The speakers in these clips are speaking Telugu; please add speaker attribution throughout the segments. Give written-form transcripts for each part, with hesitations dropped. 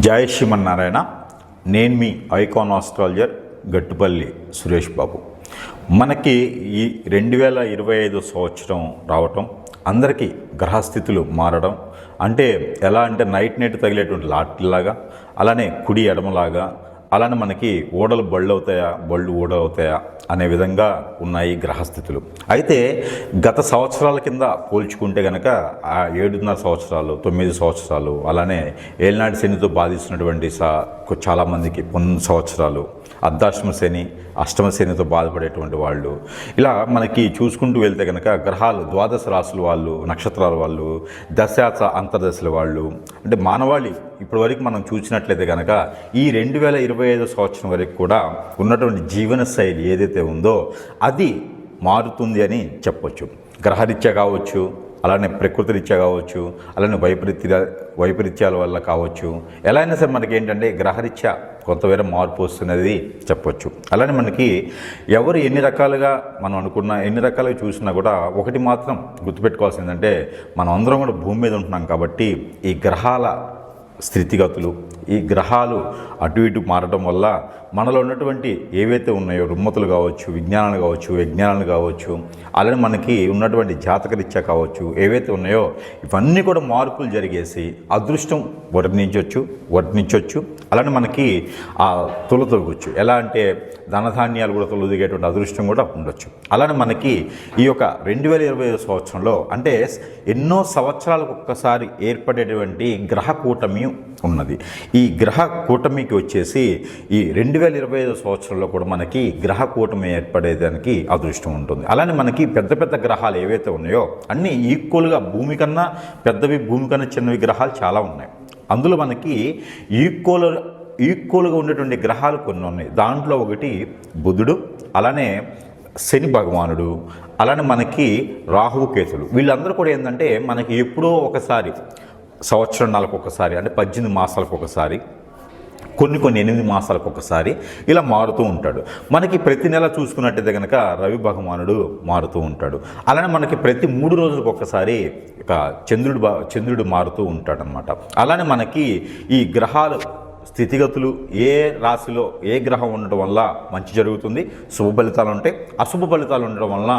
Speaker 1: జై శ్రీమన్నారాయణ. నేను మీ ఐకాన్ ఆస్ట్రాలజర్ గట్టుపల్లి సురేష్ బాబు. మనకి ఈ 2025 సంవత్సరం రావటం, అందరికీ గ్రహస్థితులు మారడం అంటే ఎలా అంటే నైట్ తగిలేటువంటి లాట్లాగా, అలానే కుడి ఎడమలాగా, అలానే మనకి ఓడలు బళ్ళు అవుతాయా, బళ్ళు ఓడలు అవుతాయా అనే విధంగా ఉన్నాయి గ్రహస్థితులు. అయితే గత సంవత్సరాల కింద పోల్చుకుంటే కనుక ఆ 7.5 సంవత్సరాలు, 9 సంవత్సరాలు, అలానే ఏలినాటి శనితో బాధిస్తున్నటువంటి చాలామందికి 9 సంవత్సరాలు, అర్ధాష్టమ శని, అష్టమ శనితో బాధపడేటువంటి వాళ్ళు, ఇలా మనకి చూసుకుంటూ వెళ్తే కనుక గ్రహాలు ద్వాదశ రాశుల వాళ్ళు, నక్షత్రాల వాళ్ళు, దశాచ అంతర్దశల వాళ్ళు, అంటే మానవాళి ఇప్పటి వరకు మనం చూసినట్లయితే కనుక ఈ 2025 సంవత్సరం వరకు కూడా ఉన్నటువంటి జీవన శైలి ఏదైతే ఉందో అది మారుతుంది అని చెప్పొచ్చు. గ్రహరీత్యా కావచ్చు, అలానే ప్రకృతి రీత్యా కావచ్చు, అలానే వైపరీత్యాల వల్ల కావచ్చు, ఎలా అయినా సరే మనకి ఏంటంటే గ్రహరీత్యా కొంతవేర మార్పు వస్తున్నది చెప్పొచ్చు. అలానే మనకి ఎవరు ఎన్ని రకాలుగా మనం అనుకున్నా, ఎన్ని రకాలుగా చూసినా కూడా ఒకటి మాత్రం గుర్తుపెట్టుకోవాల్సిందంటే మనం అందరం కూడా భూమి మీద ఉంటున్నాం కాబట్టి ఈ గ్రహాల స్థితిగతులు, ఈ గ్రహాలు అటు ఇటు మారడం వల్ల మనలో ఉన్నటువంటి ఏవైతే ఉన్నాయో రుమ్మతులు కావచ్చు, విజ్ఞానాలు కావచ్చు, విజ్ఞానాలు కావచ్చు, అలానే మనకి ఉన్నటువంటి జాతకరీత్యా కావచ్చు, ఏవైతే ఉన్నాయో ఇవన్నీ కూడా మార్పులు జరిగేసి అదృష్టం వర్ణించవచ్చు. అలానే మనకి ఆ తొలతొలగొచ్చు. ఎలా అంటే ధనధాన్యాలు కూడా తొలదిగేటువంటి అదృష్టం కూడా ఉండొచ్చు. అలానే మనకి ఈ యొక్క 2025 సంవత్సరంలో అంటే ఎన్నో సంవత్సరాలకు ఒక్కసారి ఏర్పడేటువంటి గ్రహ కూటమి ఉన్నది. ఈ గ్రహ కూటమికి వచ్చేసి ఈ 2025 సంవత్సరంలో కూడా మనకి గ్రహ కూటమి ఏర్పడేదానికి అదృష్టం ఉంటుంది. అలానే మనకి పెద్ద పెద్ద గ్రహాలు ఏవైతే ఉన్నాయో అన్నీ ఈక్వల్గా భూమి కన్నా పెద్దవి, భూమి కన్నా చిన్నవి గ్రహాలు చాలా ఉన్నాయి. అందులో మనకి ఈక్వల్గా ఉండేటువంటి గ్రహాలు కొన్ని ఉన్నాయి. దాంట్లో ఒకటి బుధుడు, అలానే శని భగవానుడు, అలానే మనకి రాహువు కేతులు. వీళ్ళందరూ కూడా ఏంటంటే మనకి ఎప్పుడో ఒకసారి సంవత్సరాలకు ఒకసారి, అంటే 18 మాసాలకు ఒకసారి, కొన్ని 8 మాసాలకు ఒకసారి ఇలా మారుతూ ఉంటాడు. మనకి ప్రతి నెల చూసుకున్నట్టయితే కనుక రవి భగవానుడు మారుతూ ఉంటాడు. అలానే మనకి ప్రతి 3 రోజులకు ఒకసారి ఇక చంద్రుడు మారుతూ ఉంటాడనమాట. అలానే మనకి ఈ గ్రహాలు స్థితిగతులు ఏ రాశిలో ఏ గ్రహం ఉండడం వల్ల మంచి జరుగుతుంది, శుభ ఫలితాలు ఉంటాయి, అశుభ ఫలితాలు ఉండడం వల్ల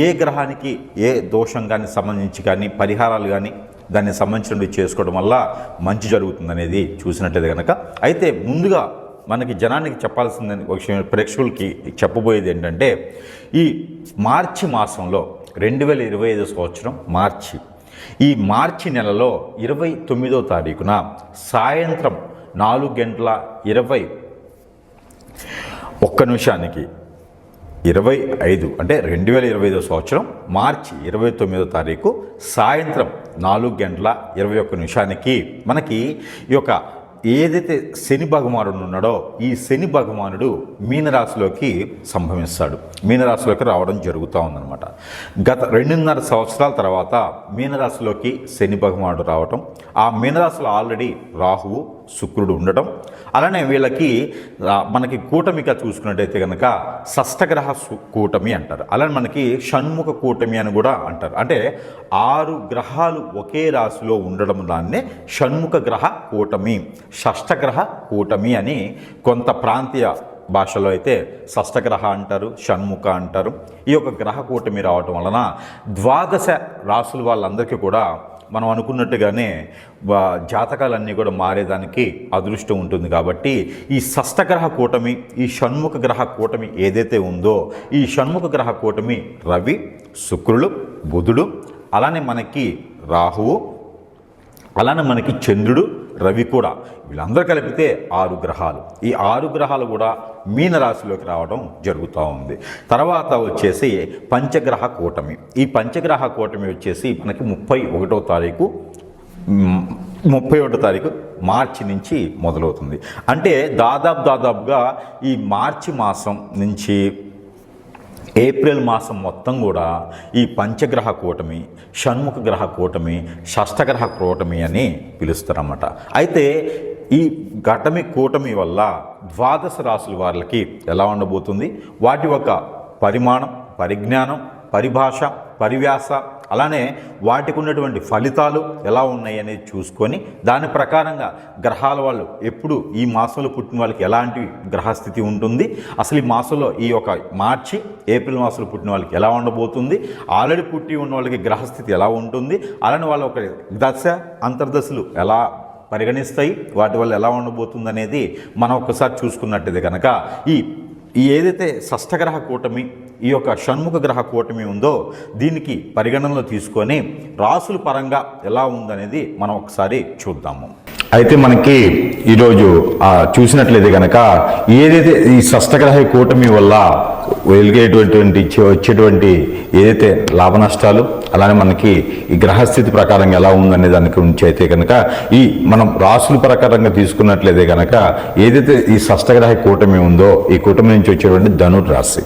Speaker 1: ఏ గ్రహానికి ఏ దోషం కానీ సంబంధించి కానీ పరిహారాలు కానీ దానికి సంబంధించినవి చేసుకోవడం వల్ల మంచి జరుగుతుంది అనేది చూసినట్లయితే కనుక. అయితే ముందుగా మనకి జనానికి చెప్పాల్సిందని ఒక విషయం, ప్రేక్షకులకి చెప్పబోయేది ఏంటంటే ఈ మార్చి మాసంలో 2025 సంవత్సరం ఈ మార్చి నెలలో 29వ తారీఖున సాయంత్రం 4:21 25 అంటే 2025 సంవత్సరం మార్చి 29వ తారీఖు సాయంత్రం 4:21 మనకి ఈ యొక్క ఏదైతే శని భగవానుడు ఉన్నాడో ఈ శని భగవానుడు మీనరాశిలోకి సంభవిస్తాడు, మీనరాశిలోకి రావడం జరుగుతూ ఉందన్నమాట. గత 2.5 సంవత్సరాల తర్వాత మీనరాశిలోకి శని భగవానుడు రావటం, ఆ మీనరాశిలో ఆల్రెడీ రాహువు శుక్రుడు ఉండటం, అలానే వీళ్ళకి మనకి కూటమిగా చూసుకున్నట్టయితే కనుక షష్టగ్రహ కూటమి అంటారు. అలానే మనకి షణ్ముఖ కూటమి అని కూడా అంటారు. అంటే 6 గ్రహాలు ఒకే రాశిలో ఉండడం దాన్నే షణ్ముఖ గ్రహ కూటమి, షష్టగ్రహ కూటమి అని కొంత ప్రాంతీయ భాషలో అయితే షష్టగ్రహ అంటారు, షణ్ముఖ అంటారు. ఈ యొక్క గ్రహ కూటమి రావటం వలన ద్వాదశ రాశుల వాళ్ళందరికీ కూడా మనం అనుకున్నట్టుగానే జాతకాలన్నీ కూడా మారేదానికి అదృష్టం ఉంటుంది. కాబట్టి ఈ షష్టగ్రహ కూటమి, ఈ షణ్ముఖ గ్రహ కూటమి ఏదైతే ఉందో ఈ షణ్ముఖ గ్రహ కూటమి రవి, శుక్రుడు, బుధుడు, అలానే మనకి రాహువు, అలానే మనకి చంద్రుడు, రవి కూడా, వీళ్ళందరూ కలిపితే 6 గ్రహాలు. ఈ 6 గ్రహాలు కూడా మీనరాశిలోకి రావడం జరుగుతూ ఉంది. తర్వాత వచ్చేసి పంచగ్రహ కూటమి. ఈ పంచగ్రహ కూటమి వచ్చేసి మనకి 31వ తారీఖు మార్చి నుంచి మొదలవుతుంది. అంటే దాదాపుగా ఈ మార్చి మాసం నుంచి ఏప్రిల్ మాసం మొత్తం కూడా ఈ పంచగ్రహ కూటమి, షణ్ముఖ గ్రహ కూటమి, షష్టగ్రహ కూటమి అని పిలుస్తారన్నమాట. అయితే ఈ కూటమి వల్ల ద్వాదశ రాశుల వాళ్ళకి ఎలా ఉండబోతుంది, వాటి యొక్క పరిమాణం, పరిజ్ఞానం, పరిభాష, పరివ్యాస, అలానే వాటికి ఉన్నటువంటి ఫలితాలు ఎలా ఉన్నాయి అనేది చూసుకొని దాని ప్రకారంగా గ్రహాల వాళ్ళు ఎప్పుడు ఈ మాసంలో పుట్టిన వాళ్ళకి ఎలాంటి గ్రహస్థితి ఉంటుంది, అసలు ఈ మాసంలో ఈ యొక్క మార్చి ఏప్రిల్ మాసంలో పుట్టిన వాళ్ళకి ఎలా ఉండబోతుంది, ఆల్రెడీ పుట్టి ఉన్న వాళ్ళకి గ్రహస్థితి ఎలా ఉంటుంది, అలానే వాళ్ళ ఒక దశ అంతర్దశలు ఎలా పరిగణిస్తాయి, వాటి వల్ల ఎలా ఉండబోతుంది అనేది మనం ఒక్కసారి చూసుకున్నట్టయితే కనుక ఈ ఏదైతే షష్ఠగ్రహ కూటమి, ఈ యొక్క షణ్ముఖ గ్రహ కూటమి ఉందో దీనికి పరిగణనలో తీసుకొని రాసుల పరంగా ఎలా ఉందనేది మనం ఒకసారి చూద్దాము. అయితే మనకి ఈరోజు చూసినట్లయితే కనుక ఏదైతే ఈ షష్ఠగ్రహ కూటమి వల్ల వచ్చేటువంటి ఏదైతే లాభ నష్టాలు, అలానే మనకి ఈ గ్రహస్థితి ప్రకారంగా ఎలా ఉందనే దాని గురించి అయితే కనుక మనం రాసుల ప్రకారంగా తీసుకున్నట్లయితే కనుక ఏదైతే ఈ షష్ఠగ్రహ కూటమి ఉందో ఈ కూటమి నుంచి వచ్చేటువంటి ధనుర్రాశి,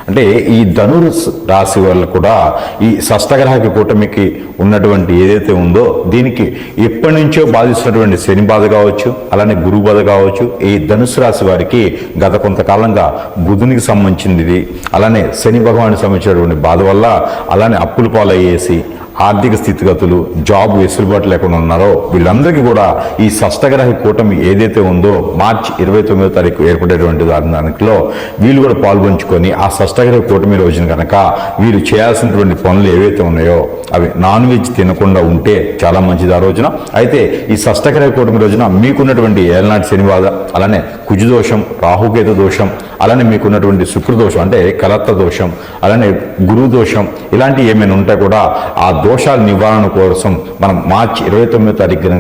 Speaker 1: అంటే ఈ రాశి వల్ల కూడా ఈ షష్ఠగ్రహ కూటమికి ఉన్నటువంటి ఏదైతే ఉందో దీనికి ఎప్పటి నుంచో బాధిస్తున్నటువంటి శని బాధ కావచ్చు, అలానే గురువు బాధ కావచ్చు, ఈ ధనుసు రాశి వారికి గత కొంతకాలంగా బుధునికి సంబంధించింది, అలానే శని భగవానికి సంబంధించినటువంటి బాధ వల్ల అలానే అప్పుల పాలయ్యేసి ఆర్థిక స్థితిగతులు, జాబ్ వెసులుబాటు లేకుండా ఉన్నారో వీళ్ళందరికీ కూడా ఈ షష్ఠగ్రహ కూటమి ఏదైతే ఉందో మార్చి 29వ తారీఖు ఏర్పడేటువంటి దానిలో వీళ్ళు కూడా పాల్గొంచుకొని ఆ షష్ఠగ్రహ కూటమి రోజున కనుక వీళ్ళు చేయాల్సినటువంటి పనులు ఏవైతే ఉన్నాయో అవి నాన్ వెజ్ తినకుండా ఉంటే చాలా మంచిది ఆ రోజున. అయితే ఈ షష్ఠగ్రహ కూటమి రోజున మీకున్నటువంటి ఏలనాటి శని బాధ, అలానే కుజుదోషం, రాహుకేతు దోషం, అలానే మీకున్నటువంటి శుక్రదోషం అంటే కలత్త దోషం, అలానే గురువు దోషం, ఇలాంటివి ఏమైనా ఉంటే కూడా ఆ దోషాల నివారణ కోసం మనం మార్చి 29వ తారీఖు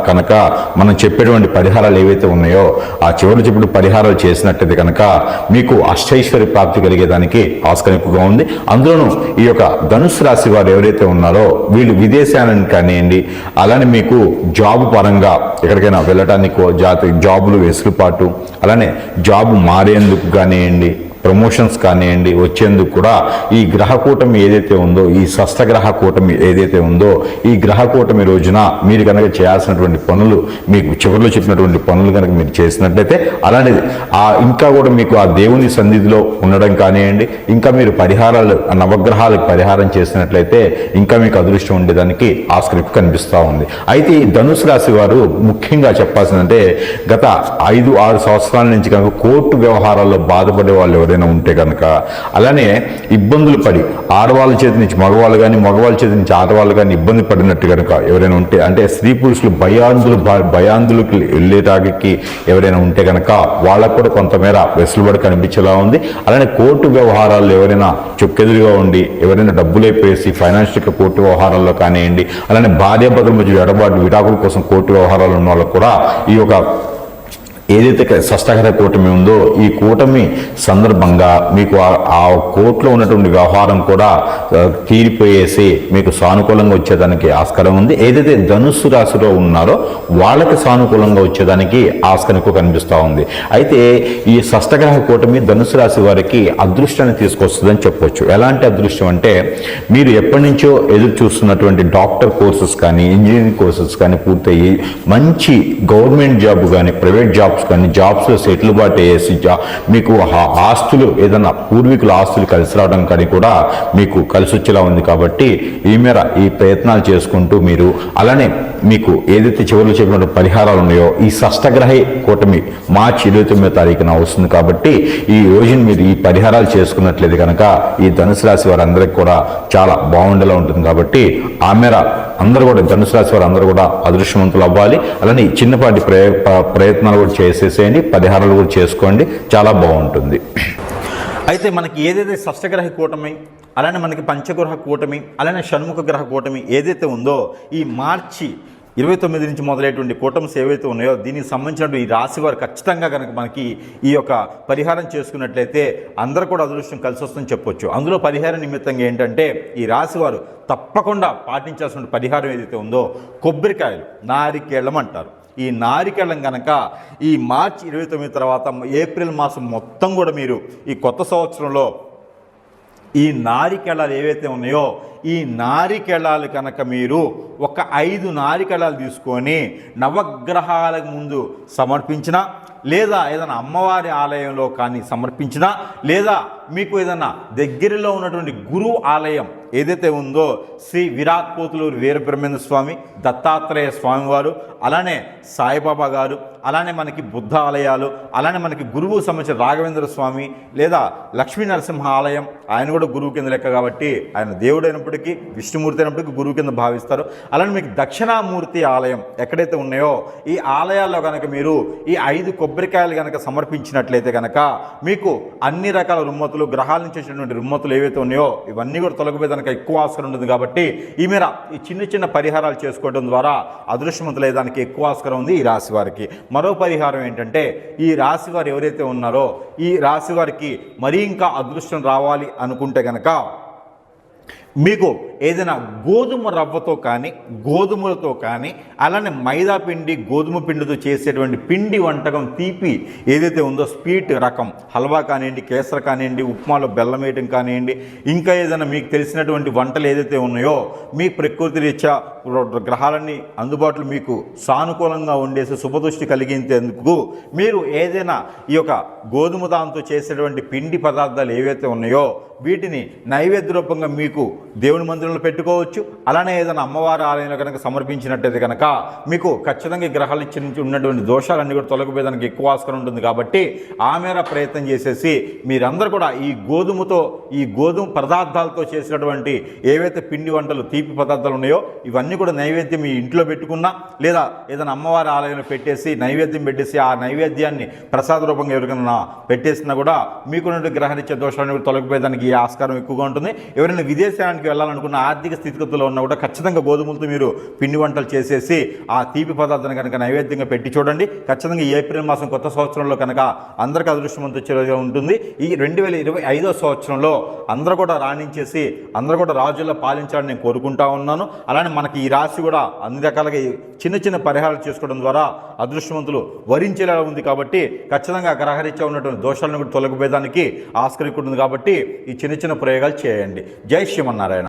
Speaker 1: కనుక మనం చెప్పేటువంటి పరిహారాలు ఏవైతే ఉన్నాయో ఆ చివరి చెప్పిన పరిహారాలు చేసినట్టయితే కనుక మీకు అష్టైశ్వర్య ప్రాప్తి కలిగేదానికి ఆస్కారం ఎక్కువగా ఉంది. అందులోనూ ఈ యొక్క ధనుసు రాశి వారు ఎవరైతే ఉన్నారో వీళ్ళు విదేశాలను కానివ్వండి, అలానే మీకు జాబ్ పరంగా ఎక్కడికైనా వెళ్ళటానికి జాబులు వెసులుబాటు, అలానే జాబ్ మారేందుకు కానివ్వండి, ప్రమోషన్స్ కానివ్వండి వచ్చేందుకు కూడా ఈ గ్రహ కూటమి ఏదైతే ఉందో, ఈ షష్ఠగ్రహ కూటమి ఏదైతే ఉందో ఈ గ్రహ కూటమి రోజున మీరు కనుక చేయాల్సినటువంటి పనులు, మీకు చివరిలో చెప్పినటువంటి పనులు కనుక మీరు చేసినట్లయితే అలాంటిది ఇంకా కూడా మీకు ఆ దేవుని సన్నిధిలో ఉండడం కానివ్వండి, ఇంకా మీరు పరిహారాలు నవగ్రహాలకు పరిహారం చేసినట్లయితే ఇంకా మీకు అదృష్టం ఉండేదానికి ఆస్కారం కనిపిస్తూ ఉంది. అయితే ఈ ధనుసు రాశి వారు ముఖ్యంగా చెప్పాల్సిందంటే గత 5-6 సంవత్సరాల నుంచి కనుక కోర్టు వ్యవహారాల్లో బాధపడే వాళ్ళు ఎవరైనా ఉంటే కనుక, అలానే ఇబ్బందులు పడి ఆడవాళ్ళ చేతి నుంచి మగవాళ్ళు కానీ, మగవాళ్ళ చేతి నుంచి ఆడవాళ్ళు కానీ ఇబ్బంది పడినట్టు కనుక ఎవరైనా ఉంటే, అంటే స్త్రీ పురుషులు భయాందులకు వెళ్ళేటానికి ఎవరైనా ఉంటే కనుక వాళ్ళకు కూడా కొంతమేర వెసులుబాటు కనిపించేలా ఉంది. అలానే కోర్టు వ్యవహారాల్లో ఎవరైనా చొక్కెదురుగా ఉండి ఎవరైనా డబ్బులు అయిపోయేసి ఫైనాన్షియల్ కోర్టు వ్యవహారాల్లో కానివ్వండి, అలానే భార్యాభర్తల మధ్య ఎడబాటు విడాకుల కోసం కోర్టు వ్యవహారాలు ఉన్న వాళ్ళకు కూడా ఈ యొక్క ఏదైతే షష్ఠగ్రహ కూటమి ఉందో ఈ కూటమి సందర్భంగా మీకు ఆ కోర్టులో ఉన్నటువంటి వ్యవహారం కూడా తీరిపోయేసి మీకు సానుకూలంగా వచ్చేదానికి ఆస్కారం ఉంది. ఏదైతే ధనుస్సు రాశిలో ఉన్నారో వాళ్ళకి సానుకూలంగా వచ్చేదానికి ఆస్కారం కనిపిస్తూ ఉంది. అయితే ఈ షష్ఠగ్రహ కూటమి ధనుస్సు రాశి వారికి అదృష్టాన్ని తీసుకొస్తుందని చెప్పొచ్చు. ఎలాంటి అదృష్టం అంటే మీరు ఎప్పటి నుంచో ఎదురు చూస్తున్నటువంటి డాక్టర్ కోర్సెస్ కానీ, ఇంజనీరింగ్ కోర్సెస్ కానీ పూర్తయ్యి మంచి గవర్నమెంట్ జాబ్ కానీ, ప్రైవేట్ జాబ్స్ కానీ జాబ్స్లో సెటిల్బాటు చేసి మీకు ఆస్తులు ఏదన్నా పూర్వీకుల ఆస్తులు కలిసి రావడం కానీ కూడా మీకు కలిసి వచ్చేలా ఉంది. కాబట్టి ఈ మేర ఈ ప్రయత్నాలు చేసుకుంటూ మీరు అలానే మీకు ఏదైతే చివరిలో చెప్పిన పరిహారాలు ఉన్నాయో ఈ షష్ఠగ్రహ కూటమి మార్చి 29వ తారీఖున వస్తుంది. కాబట్టి ఈ రోజున మీరు ఈ పరిహారాలు చేసుకున్నట్లయితే కనుక ఈ ధనుసు రాశి వారందరికీ కూడా చాలా బాగుండేలా ఉంటుంది. కాబట్టి ఆ మేర అందరూ కూడా ధనుసు రాశి వారు అందరూ కూడా అదృష్టవంతులు అవ్వాలి. అలానే చిన్నపాటి ప్రయత్నాలు కూడా చేసేసేయండి, పరిహారాలు కూడా చేసుకోండి, చాలా బాగుంటుంది. అయితే మనకి ఏదైతే షష్ఠగ్రహ కూటమి, అలానే మనకి పంచగ్రహ కూటమి, అలానే షణ్ముఖ గ్రహ కూటమి ఏదైతే ఉందో ఈ మార్చి 29 నుంచి మొదలైనటువంటి కూటమిస్ ఏవైతే ఉన్నాయో దీనికి సంబంధించినటువంటి ఈ రాశి వారు ఖచ్చితంగా కనుక మనకి ఈ యొక్క పరిహారం చేసుకున్నట్లయితే అందరూ కూడా అదృష్టం కలిసి వస్తుందని చెప్పొచ్చు. అందులో పరిహార నిమిత్తంగా ఏంటంటే ఈ రాశి వారు తప్పకుండా పాటించాల్సిన పరిహారం ఏదైతే ఉందో కొబ్బరికాయలు, నారికేళం అంటారు. ఈ నారికేళం కనుక ఈ మార్చి 29 తర్వాత ఏప్రిల్ మాసం మొత్తం కూడా మీరు ఈ కొత్త సంవత్సరంలో ఈ నారికేళాలు ఏవైతే ఉన్నాయో ఈ నారికేళాలు కనుక మీరు ఒక 5 నారికేళాలు తీసుకొని నవగ్రహాలకు ముందు సమర్పించినా, లేదా ఏదైనా అమ్మవారి ఆలయంలో కానీ సమర్పించినా, లేదా మీకు ఏదైనా దగ్గరలో ఉన్నటువంటి గురువు ఆలయం ఏదైతే ఉందో శ్రీ విరాట్ పోతులూరు వీరబ్రహ్మేంద్ర స్వామి, దత్తాత్రేయ స్వామివారు, అలానే సాయిబాబా గారు, అలానే మనకి బుద్ధ ఆలయాలు, అలానే మనకి గురువు సంబంధించిన రాఘవేంద్ర స్వామి లేదా లక్ష్మీ నరసింహ ఆలయం, ఆయన కూడా గురువు కింద లెక్క కాబట్టి ఆయన దేవుడు అయినప్పటికీ విష్ణుమూర్తి అయినప్పటికీ గురువు కింద భావిస్తారు. అలానే మీకు దక్షిణామూర్తి ఆలయం ఎక్కడైతే ఉన్నాయో ఈ ఆలయాల్లో కనుక మీరు ఈ 5 కొబ్బరికాయలు కనుక సమర్పించినట్లయితే కనుక మీకు అన్ని రకాల రుమ్మతులు, గ్రహాల నుంచి వచ్చినటువంటి రుమ్మతులు ఏవైతే ఉన్నాయో ఇవన్నీ కూడా తొలగిపోయి కనుక ఎక్కువ ఆస్కారం ఉంటుంది. కాబట్టి ఈ మేర ఈ చిన్న చిన్న పరిహారాలు చేసుకోవడం ద్వారా అదృష్టవంతులయ్యేదానికి ఎక్కువ ఆస్కారం ఉంది ఈ రాశి వారికి. మరో పరిహారం ఏంటంటే ఈ రాశి వారు ఎవరైతే ఉన్నారో ఈ రాశి వారికి మరీ ఇంకా అదృష్టం రావాలి అనుకుంటే కనుక మీకు ఏదైనా గోధుమ రవ్వతో కానీ గోధుమలతో కానీ అలానే మైదా పిండి గోధుమ పిండితో చేసేటువంటి పిండి వంటకం తీపి ఏదైతే ఉందో స్వీట్ రకం హల్వా కానివ్వండి, కేసర కానివ్వండి, ఉప్మాలో బెల్లం వేయటం కానివ్వండి, ఇంకా ఏదైనా మీకు తెలిసినటువంటి వంటలు ఏదైతే ఉన్నాయో మీ ప్రకృతి రీత్యా గ్రహాలన్నీ అందుబాటులో మీకు సానుకూలంగా ఉండేసి శుభదృష్టి కలిగించేందుకు మీరు ఏదైనా ఈ యొక్క గోధుమ దాంతో చేసేటువంటి పిండి పదార్థాలు ఏవైతే ఉన్నాయో వీటిని నైవేద్య రూపంగా మీకు దేవుని మందిరంలో పెట్టుకోవచ్చు. అలానే ఏదైనా అమ్మవారి ఆలయంలో కనుక సమర్పించినట్టయితే కనుక మీకు ఖచ్చితంగా గ్రహాల నుంచి ఉన్నటువంటి దోషాలన్నీ కూడా తొలగిపోయేదానికి ఎక్కువ ఆస్కారం ఉంటుంది. కాబట్టి ఆ మేర ప్రయత్నం చేసేసి మీరందరూ కూడా ఈ గోధుమ పదార్థాలతో చేసినటువంటి ఏవైతే పిండి వంటలు తీపి పదార్థాలు ఉన్నాయో ఇవన్నీ కూడా నైవేద్యం మీ ఇంట్లో పెట్టుకున్నా లేదా ఏదైనా అమ్మవారి ఆలయంలో పెట్టేసి నైవేద్యం పెట్టేసి ఆ నైవేద్యాన్ని ప్రసాద రూపంగా ఎవరికైనా పెట్టేసినా కూడా మీకున్నటువంటి గ్రహరీత్యా దోషాలను కూడా తొలగిపోయేదానికి ఆస్కారం ఎక్కువగా ఉంటుంది. ఎవరైనా విదేశానికి వెళ్ళాలనుకున్న ఆర్థిక స్థితిగతుల్లో ఉన్నా కూడా ఖచ్చితంగా గోధుమలతో మీరు పిండి వంటలు చేసేసి ఆ తీపి పదార్థాన్ని కనుక నైవేద్యంగా పెట్టి చూడండి. ఖచ్చితంగా ఈ ఏప్రిల్ మాసం కొత్త సంవత్సరంలో కనుక అందరికీ అదృష్టవంతులుగా ఉంటుంది. ఈ 2025వ సంవత్సరంలో అందరూ కూడా రాణించేసి అందరూ కూడా రాజుల్లో పాలించాలని నేను కోరుకుంటా ఉన్నాను. అలానే మనకి ఈ రాశి కూడా అన్ని రకాలుగా చిన్న చిన్న పరిహారాలు చేసుకోవడం ద్వారా అదృష్టవంతులు వరించేలా ఉంది. కాబట్టి ఖచ్చితంగా గ్రహరీత్యా ఉన్నటువంటి దోషాలను కూడా తొలగిపోయేదానికి ఆస్కారం ఉంటుంది. కాబట్టి ఈ చిన్న చిన్న ప్రయోగాలు చేయండి. జై శ్రీమన్నారాయణ.